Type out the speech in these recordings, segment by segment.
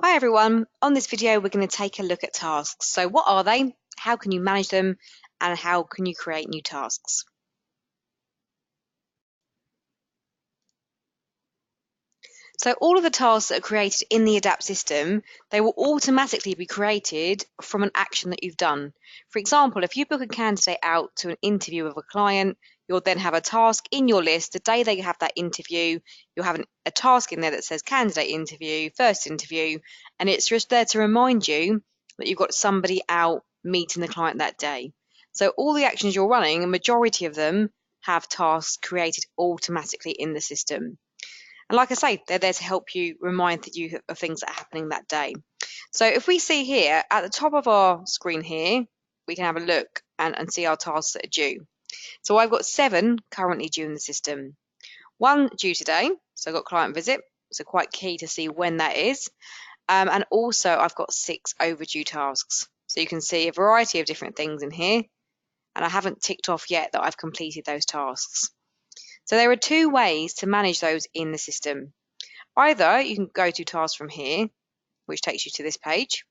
Hi everyone, on this video we're going to take a look at tasks. So what are they, how can you manage them, and how can you create new tasks? So all of the tasks that are created in the ADAPT system, they will automatically be created from an action that you've done. For example, if you book a candidate out to an interview with a client, you'll then have a task in your list. The day they have that interview, you'll have a task in there that says candidate interview, first interview, and it's just there to remind you that you've got somebody out meeting the client that day. So all the actions you're running, a majority of them have tasks created automatically in the system. And like I say, they're there to help you remind you of things that are happening that day. So if we see here at the top of our screen here, we can have a look and see our tasks that are due. So I've got 7 currently due in the system. 1 due today, so I've got client visit, so quite key to see when that is. And also I've got 6 overdue tasks. So you can see a variety of different things in here, and I haven't ticked off yet that I've completed those tasks. So there are 2 ways to manage those in the system. Either you can go to tasks from here, which takes you to this page,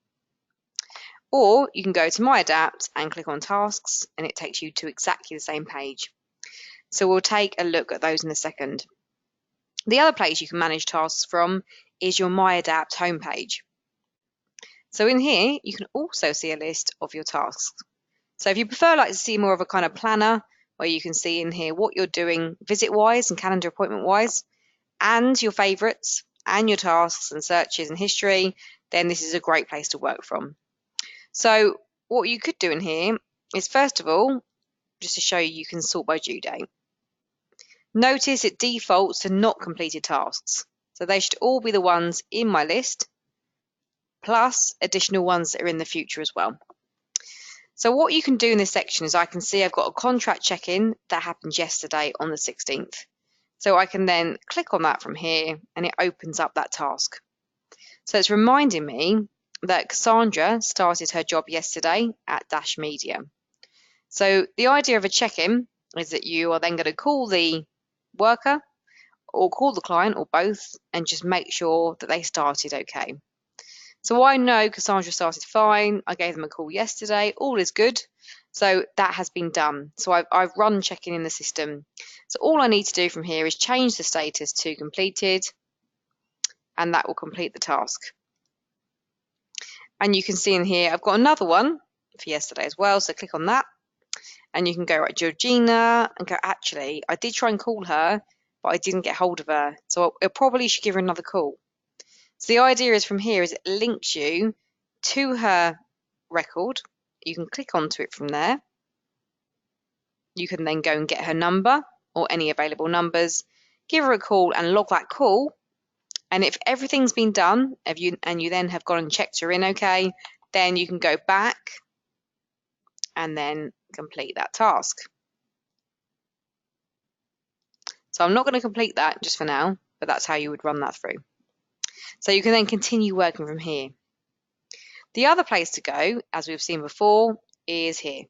or you can go to My Adapt and click on tasks, and it takes you to exactly the same page. So we'll take a look at those in a second. The other place you can manage tasks from is your My Adapt homepage. So in here, you can also see a list of your tasks. So if you prefer to see more of a kind of planner, where you can see in here what you're doing visit-wise and calendar appointment-wise, and your favourites, and your tasks and searches and history, then this is a great place to work from. So what you could do in here is, first of all, just to show you can sort by due date. Notice it defaults to not completed tasks. So they should all be the ones in my list, plus additional ones that are in the future as well. So what you can do in this section is I can see I've got a contract check-in that happened yesterday on the 16th. So I can then click on that from here and it opens up that task. So it's reminding me that Cassandra started her job yesterday at Dash Media. So the idea of a check-in is that you are then going to call the worker or call the client or both and just make sure that they started okay. So I know Cassandra started fine. I gave them a call yesterday. All is good. So that has been done. So I've run checking in the system. So all I need to do from here is change the status to completed, and that will complete the task. And you can see in here, I've got another one for yesterday as well. So click on that and you can go, right, Georgina, and go, actually, I did try and call her, but I didn't get hold of her. So I probably should give her another call. So the idea is from here is it links you to her record. You can click onto it from there. You can then go and get her number or any available numbers, give her a call and log that call. And if everything's been done, and you then have gone and checked her in okay, then you can go back and then complete that task. So I'm not going to complete that just for now, but that's how you would run that through. So you can then continue working from here. The other place to go, as we've seen before, is here.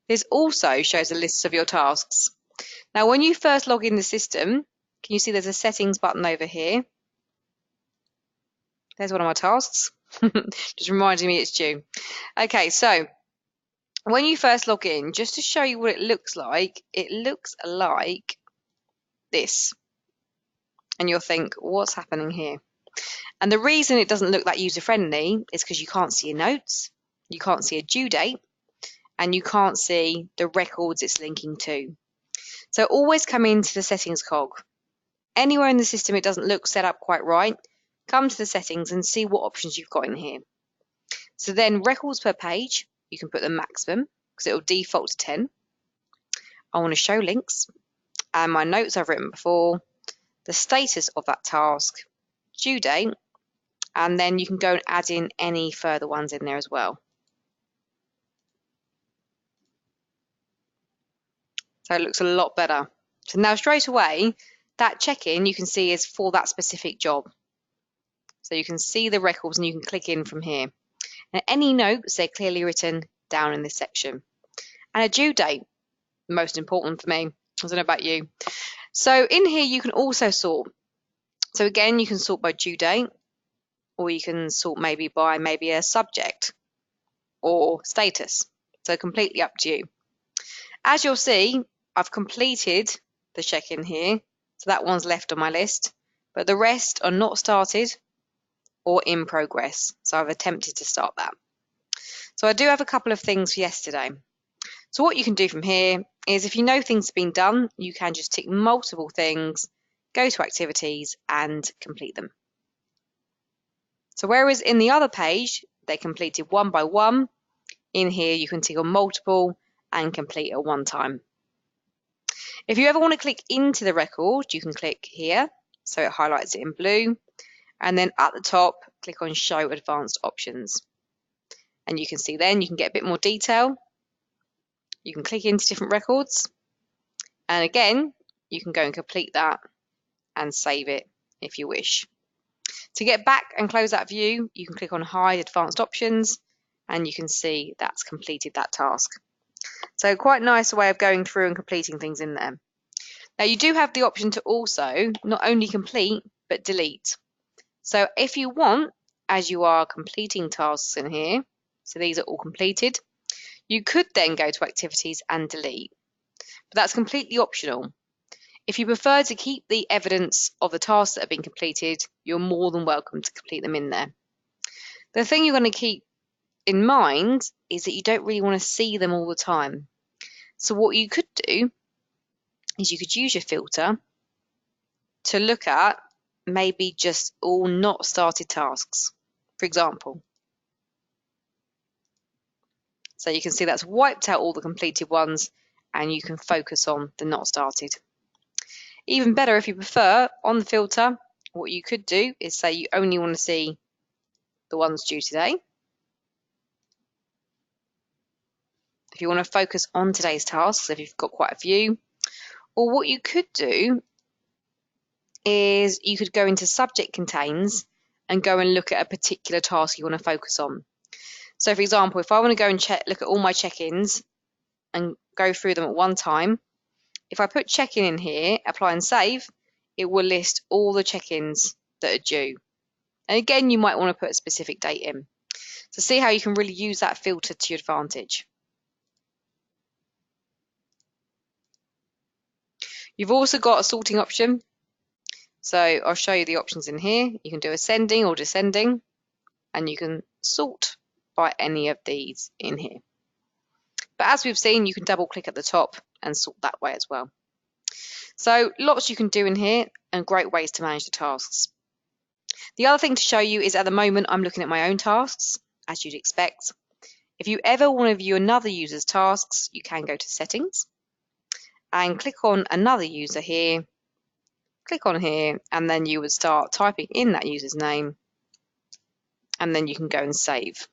This also shows a list of your tasks. Now, when you first log in the system, can you see there's a settings button over here? There's one of my tasks, just reminding me it's due. Okay, so when you first log in, just to show you what it looks like this. And you'll think, what's happening here? And the reason it doesn't look that user-friendly is because you can't see your notes, you can't see a due date, and you can't see the records it's linking to. So always come into the settings cog. Anywhere in the system it doesn't look set up quite right, come to the settings and see what options you've got in here. So then records per page, you can put the maximum because it will default to 10. I want to show links, and my notes I've written before, the status of that task, due date, and then you can go and add in any further ones in there as well. So it looks a lot better. So now straight away, that check-in you can see is for that specific job. So you can see the records and you can click in from here. And any notes, they're clearly written down in this section. And a due date, most important for me. I don't know about you. So in here you can also sort. So again, you can sort by due date. or you can sort maybe by maybe a subject or status. So completely up to you. As you'll see, I've completed the check-in here, so that one's left on my list, but the rest are not started or in progress, so I've attempted to start that. So I do have a couple of things for yesterday. So what you can do from here is if you know things have been done, you can just tick multiple things, go to activities and complete them. So whereas in the other page, they completed one by one, in here you can tick on multiple and complete at one time. If you ever want to click into the record, you can click here, so it highlights it in blue, and then at the top, click on Show Advanced Options. And you can see then you can get a bit more detail. You can click into different records, and again, you can go and complete that and save it if you wish. To get back and close that view, you can click on Hide Advanced Options, and you can see that's completed that task. So quite a nice way of going through and completing things in there. Now you do have the option to also not only complete, but delete. So if you want, as you are completing tasks in here, so these are all completed, you could then go to activities and delete, but that's completely optional. If you prefer to keep the evidence of the tasks that have been completed, you're more than welcome to complete them in there. The thing you're going to keep in mind is that you don't really want to see them all the time. So what you could do is you could use your filter to look at maybe just all not started tasks, for example. So you can see that's wiped out all the completed ones and you can focus on the not started. Even better, if you prefer, on the filter, what you could do is say you only want to see the ones due today. If you want to focus on today's tasks, if you've got quite a few, or what you could do is you could go into subject contains and go and look at a particular task you want to focus on. So for example, if I want to go and look at all my check-ins and go through them at one time, if I put check-in in here, apply and save, it will list all the check-ins that are due. And again, you might want to put a specific date in. So see how you can really use that filter to your advantage. You've also got a sorting option. So I'll show you the options in here. You can do ascending or descending, and you can sort by any of these in here. But as we've seen, you can double click at the top and sort that way as well. So lots you can do in here and great ways to manage the tasks. The other thing to show you is at the moment I'm looking at my own tasks, as you'd expect. If you ever want to view another user's tasks, you can go to settings and click on another user here, click on here, and then you would start typing in that user's name, and then you can go and save.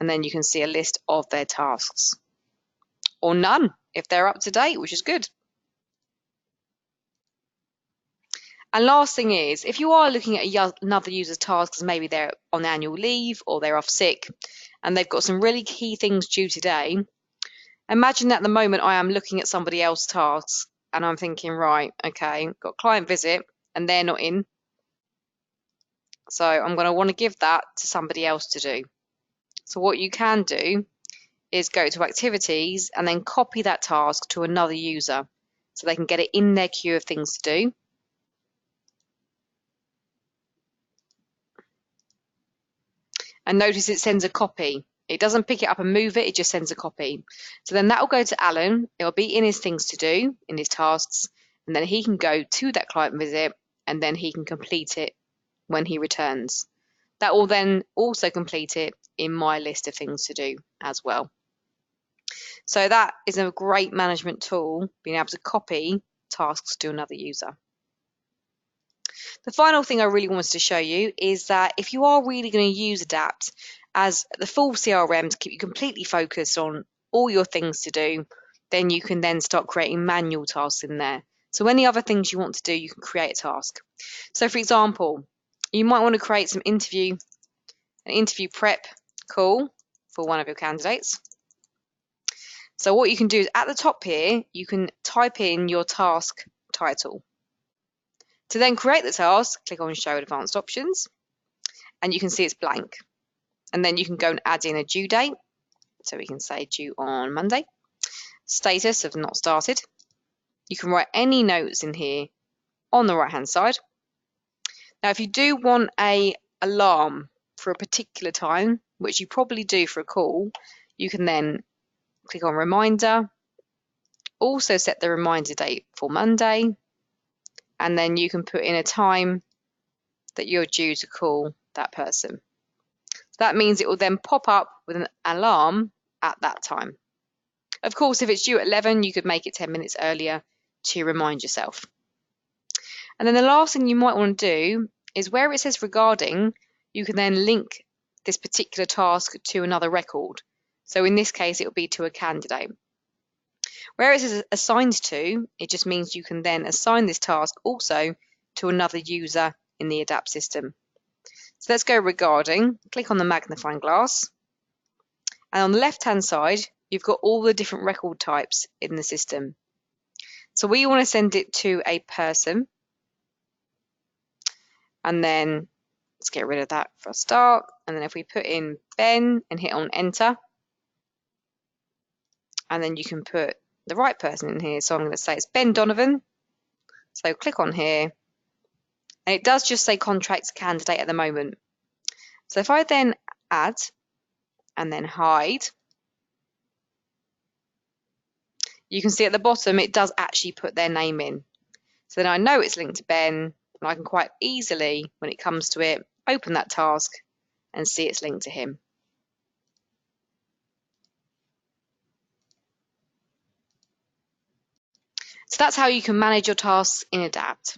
And then you can see a list of their tasks, or none if they're up to date, which is good. And last thing is, if you are looking at another user's tasks, maybe they're on annual leave or they're off sick and they've got some really key things due today, imagine that at the moment I am looking at somebody else's tasks and I'm thinking, right, okay, got client visit and they're not in. So I'm going to want to give that to somebody else to do. So what you can do is go to activities and then copy that task to another user so they can get it in their queue of things to do. And notice it sends a copy. It doesn't pick it up and move it, it just sends a copy. So then that will go to Alan, it'll be in his things to do, in his tasks, and then he can go to that client visit and then he can complete it when he returns. That will then also complete it in my list of things to do as well. So that is a great management tool, being able to copy tasks to another user. The final thing I really wanted to show you is that if you are really going to use Adapt as the full CRM to keep you completely focused on all your things to do, then you can then start creating manual tasks in there. So any other things you want to do, you can create a task. So for example, you might want to create an interview prep call for one of your candidates. So what you can do is at the top here, you can type in your task title. To then create the task, click on Show Advanced Options. and you can see it's blank. And then you can go and add in a due date. So we can say due on Monday. Status of not started. You can write any notes in here on the right hand side. Now, if you do want a alarm for a particular time, which you probably do for a call, you can then click on reminder, also set the reminder date for Monday, and then you can put in a time that you're due to call that person. That means it will then pop up with an alarm at that time. Of course, if it's due at 11, you could make it 10 minutes earlier to remind yourself. And then the last thing you might want to do is where it says regarding, you can then link this particular task to another record. So in this case, it will be to a candidate. Where it says assigned to, it just means you can then assign this task also to another user in the ADAPT system. So let's go regarding, click on the magnifying glass. And on the left-hand side, you've got all the different record types in the system. So we want to send it to a person. And then let's get rid of that for a start. And then if we put in Ben and hit on enter, and then you can put the right person in here. So I'm going to say it's Ben Donovan. So click on here. And it does just say contract candidate at the moment. So if I then add and then hide, you can see at the bottom it does actually put their name in. So then I know it's linked to Ben, and I can quite easily, when it comes to it, open that task and see it's linked to him. So that's how you can manage your tasks in ADAPT.